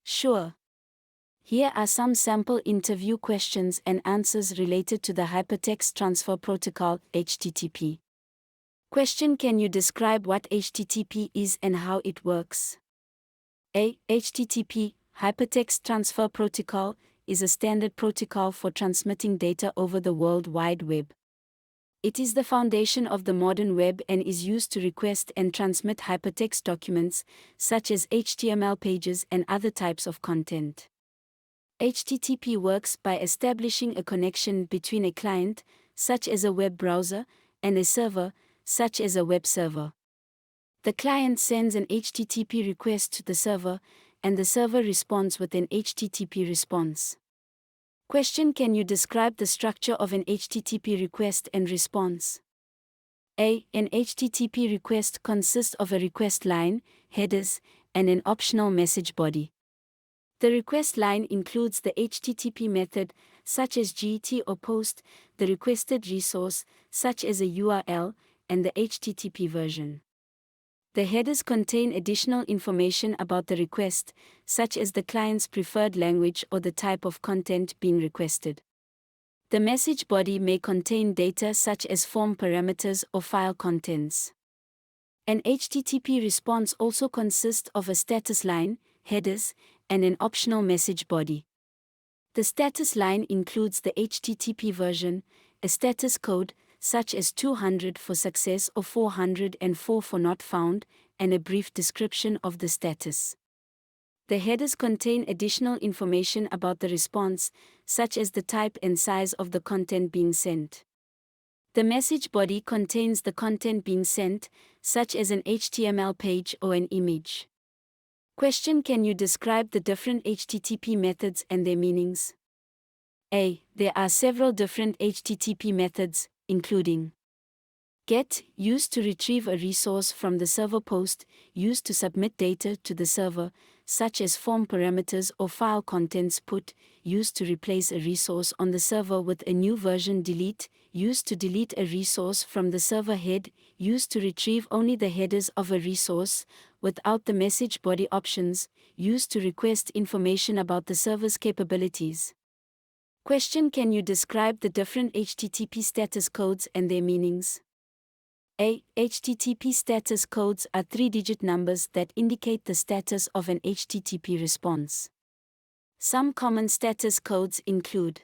Sure. Here are some sample interview questions and answers related to the Hypertext Transfer Protocol, HTTP. Question: can you describe what HTTP is and how it works? A. HTTP, Hypertext Transfer Protocol, is a standard protocol for transmitting data over the World Wide Web. It is the foundation of the modern web and is used to request and transmit hypertext documents, such as HTML pages and other types of content. HTTP works by establishing a connection between a client, such as a web browser, and a server, such as a web server. The client sends an HTTP request to the server, and the server responds with an HTTP response. Question: can you describe the structure of an HTTP request and response? A. An HTTP request consists of a request line, headers, and an optional message body. The request line includes the HTTP method, such as GET or POST, the requested resource, such as a URL, and the HTTP version. The headers contain additional information about the request, such as the client's preferred language or the type of content being requested. The message body may contain data such as form parameters or file contents. An HTTP response also consists of a status line, headers, and an optional message body. The status line includes the HTTP version, a status code, such as 200 for success or 404 for not found, and a brief description of the status. The headers contain additional information about the response, such as the type and size of the content being sent. The message body contains the content being sent, such as an HTML page or an image. Question: can you describe the different HTTP methods and their meanings? A. There are several different HTTP methods, including GET, used to retrieve a resource from the server. POST, used to submit data to the server, such as form parameters or file contents. PUT, used to replace a resource on the server with a new version. Delete, used to delete a resource from the server. Head, used to retrieve only the headers of a resource, without the message body. Options, used to request information about the server's capabilities. Question: can you describe the different HTTP status codes and their meanings? A. HTTP status codes are 3-digit numbers that indicate the status of an HTTP response. Some common status codes include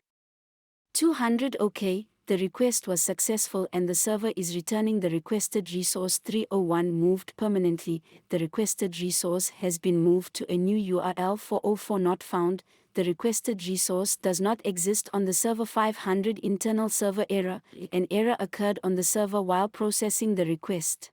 200 OK, the request was successful and the server is returning the requested resource. 301 moved permanently, the requested resource has been moved to a new URL. 404 not found, the requested resource does not exist on the server. 500 internal server error, an error occurred on the server while processing the request.